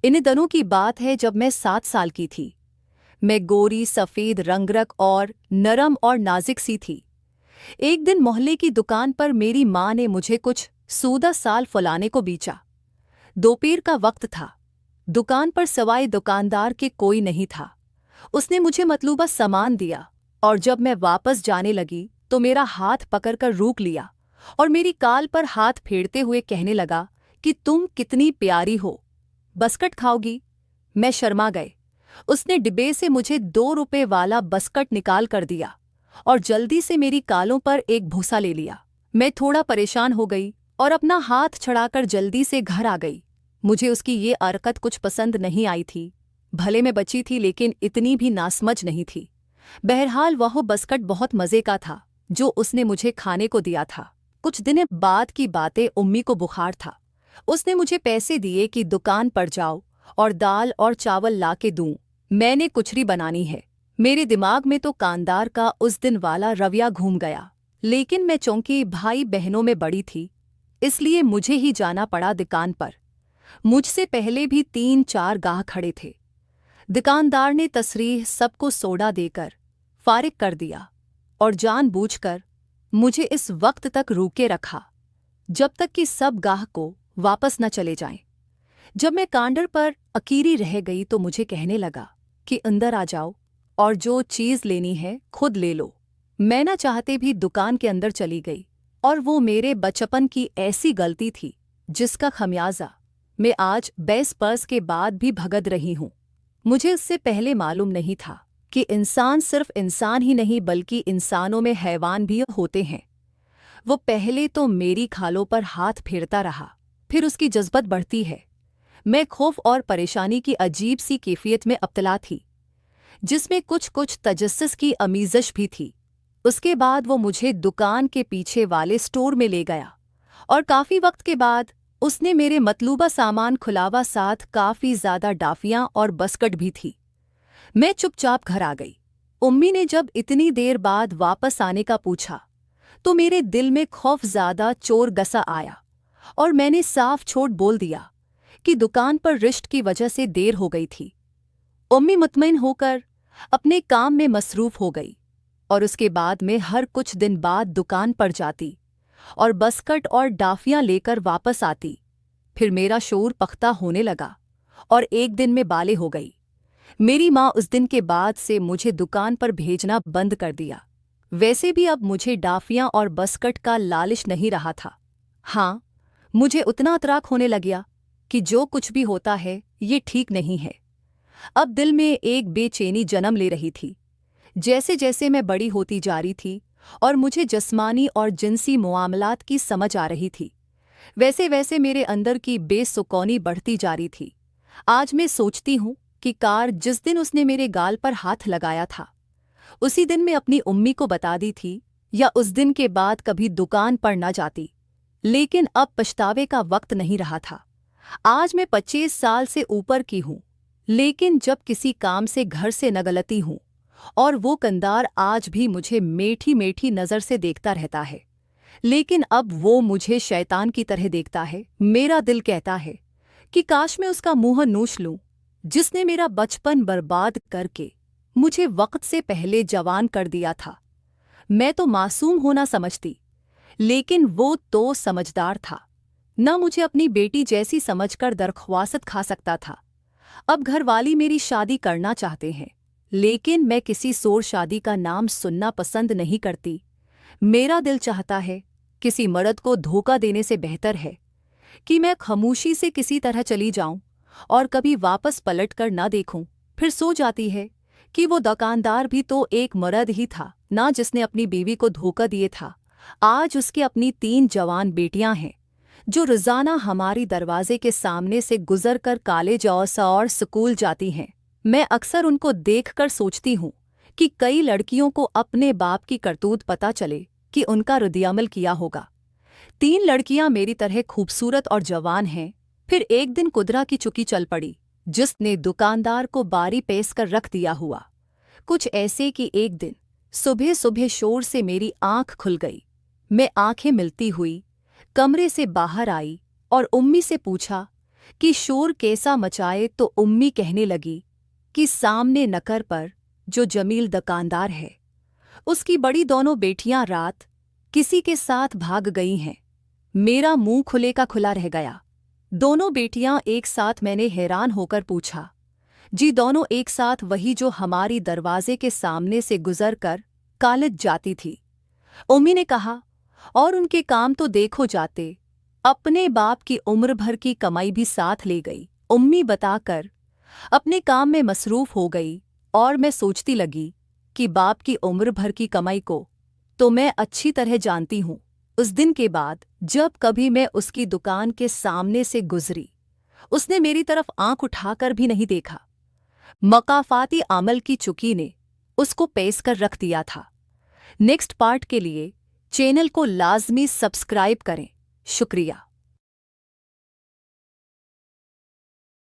इन दिनों की बात है जब मैं 7 साल की थी। मैं गोरी सफ़ेद रंगरक और नरम और नाजुक सी थी। एक दिन मोहल्ले की दुकान पर मेरी माँ ने मुझे कुछ सूदा साल फुलाने को बेचा। दोपहर का वक्त था। दुकान पर सवाए दुकानदार के कोई नहीं था। उसने मुझे मतलूबा सामान दिया और जब मैं वापस जाने लगी तो मेरा हाथ पकड़कर रोक लिया और मेरी काल पर हाथ फेरते हुए कहने लगा कि तुम कितनी प्यारी हो, बस्कट खाओगी? मैं शर्मा गए। उसने डिब्बे से मुझे 2 रुपए वाला बस्कट निकाल कर दिया और जल्दी से मेरी कालों पर एक भूसा ले लिया। मैं थोड़ा परेशान हो गई और अपना हाथ छड़ाकर जल्दी से घर आ गई। मुझे उसकी ये हरकत कुछ पसंद नहीं आई थी। भले मैं बची थी लेकिन इतनी भी नासमझ नहीं थी। बहरहाल वह बस्कट बहुत मज़े का था जो उसने मुझे खाने को दिया था। कुछ दिन बाद की बातें, उम्मी को बुखार था। उसने मुझे पैसे दिए कि दुकान पर जाओ और दाल और चावल ला के दूँ। मैंने कुचरी बनानी है। मेरे दिमाग में तो कांदार का उस दिन वाला रवैया घूम गया, लेकिन मैं चूंकि भाई बहनों में बड़ी थी इसलिए मुझे ही जाना पड़ा दुकान पर। मुझसे पहले भी 3-4 गाह खड़े थे। दुकानदार ने तसरीह सबको सोडा देकर फारिग कर दिया और जानबूझकर मुझे इस वक्त तक रोके रखा जब तक कि सब गाह को वापस न चले जाएं। जब मैं काउंटर पर अकेली रह गई तो मुझे कहने लगा कि अंदर आ जाओ और जो चीज़ लेनी है खुद ले लो। मैं न चाहते भी दुकान के अंदर चली गई और वो मेरे बचपन की ऐसी गलती थी जिसका खमियाजा मैं आज 22 बरस के बाद भी भुगत रही हूँ। मुझे इससे पहले मालूम नहीं था कि इंसान सिर्फ इंसान ही नहीं बल्कि इंसानों में हैवान भी होते हैं। वो पहले तो मेरी खालों पर हाथ फेरता रहा, फिर उसकी जज्बत बढ़ती है। मैं खौफ और परेशानी की अजीब सी कैफियत में अब्तला थी जिसमें कुछ कुछ तजस्सुस की अमीज़श भी थी। उसके बाद वो मुझे दुकान के पीछे वाले स्टोर में ले गया और काफ़ी वक्त के बाद उसने मेरे मतलूबा सामान खुलावा, साथ काफ़ी ज़्यादा डाफियाँ और बस्कट भी थी। मैं चुपचाप घर आ गई। उम्मी ने जब इतनी देर बाद वापस आने का पूछा तो मेरे दिल में खौफज़दा चोर गसा आया और मैंने साफ छोड़ बोल दिया कि दुकान पर रिश्त की वजह से देर हो गई थी। उम्मी मुतमईन होकर अपने काम में मसरूफ़ हो गई और उसके बाद मैं हर कुछ दिन बाद दुकान पर जाती और बस्कट और डाफियाँ लेकर वापस आती। फिर मेरा शोर पख्ता होने लगा और एक दिन में बाले हो गई। मेरी माँ उस दिन के बाद से मुझे दुकान पर भेजना बंद कर दिया। वैसे भी अब मुझे डाफियाँ और बस्कट का लालच नहीं रहा था। हाँ, मुझे उतना अतराक होने लग गया कि जो कुछ भी होता है ये ठीक नहीं है। अब दिल में एक बेचैनी जन्म ले रही थी। जैसे जैसे मैं बड़ी होती जा रही थी और मुझे जिस्मानी और जिनसी मुआमलात की समझ आ रही थी, वैसे वैसे मेरे अंदर की बेसुकूनी बढ़ती जा रही थी। आज मैं सोचती हूँ कि कार जिस दिन उसने मेरे गाल पर हाथ लगाया था उसी दिन मैं अपनी उम्मी को बता दी थी या उस दिन के बाद कभी दुकान पर न जाती। लेकिन अब पछतावे का वक्त नहीं रहा था। आज मैं 25 साल से ऊपर की हूँ, लेकिन जब किसी काम से घर से न गलती हूँ और वो कंदार आज भी मुझे मीठी मीठी नज़र से देखता रहता है, लेकिन अब वो मुझे शैतान की तरह देखता है। मेरा दिल कहता है कि काश मैं उसका मुंह नोच लूं जिसने मेरा बचपन बर्बाद करके मुझे वक्त से पहले जवान कर दिया था। मैं तो मासूम होना समझती, लेकिन वो तो समझदार था। न मुझे अपनी बेटी जैसी समझकर दरख्वास्त खा सकता था। अब घरवाली मेरी शादी करना चाहते हैं, लेकिन मैं किसी सोर शादी का नाम सुनना पसंद नहीं करती। मेरा दिल चाहता है किसी मर्द को धोखा देने से बेहतर है कि मैं खामोशी से किसी तरह चली जाऊं और कभी वापस पलट कर न देखूं। फिर सो जाती है कि वो दुकानदार भी तो एक मर्द ही था ना, जिसने अपनी बीवी को धोखा दिए था। आज उसकी अपनी 3 जवान बेटियां हैं जो रोज़ाना हमारी दरवाजे के सामने से गुजर कर कॉलेज और स्कूल जाती हैं। मैं अक्सर उनको देखकर सोचती हूँ कि कई लड़कियों को अपने बाप की करतूत पता चले कि उनका रद्द-ए-अमल किया होगा। 3 लड़कियां मेरी तरह खूबसूरत और जवान हैं। फिर एक दिन कुदरा की चुकी चल पड़ी जिसने दुकानदार को बारी पेश कर रख दिया हुआ। कुछ ऐसे कि एक दिन सुबह सुबह शोर से मेरी आंख खुल गई। मैं आंखें मिलती हुई कमरे से बाहर आई और उम्मी से पूछा कि शोर कैसा मचाए तो उम्मी कहने लगी कि सामने नकर पर जो जमील दुकानदार है उसकी बड़ी दोनों बेटियां रात किसी के साथ भाग गई हैं। मेरा मुंह खुले का खुला रह गया। दोनों बेटियां एक साथ, मैंने हैरान होकर पूछा। जी दोनों एक साथ, वही जो हमारी दरवाजे के सामने से गुजर कर कॉलेज जाती थी। उम्मी ने कहा, और उनके काम तो देखो जाते, अपने बाप की उम्र भर की कमाई भी साथ ले गई। उम्मी बताकर अपने काम में मसरूफ हो गई और मैं सोचती लगी कि बाप की उम्र भर की कमाई को तो मैं अच्छी तरह जानती हूँ। उस दिन के बाद जब कभी मैं उसकी दुकान के सामने से गुजरी, उसने मेरी तरफ आंख उठाकर भी नहीं देखा। मकाफाती अमल की चुकी ने उसको पेश कर रख दिया था। नेक्स्ट पार्ट के लिए चैनल को लाजमी सब्सक्राइब करें। शुक्रिया।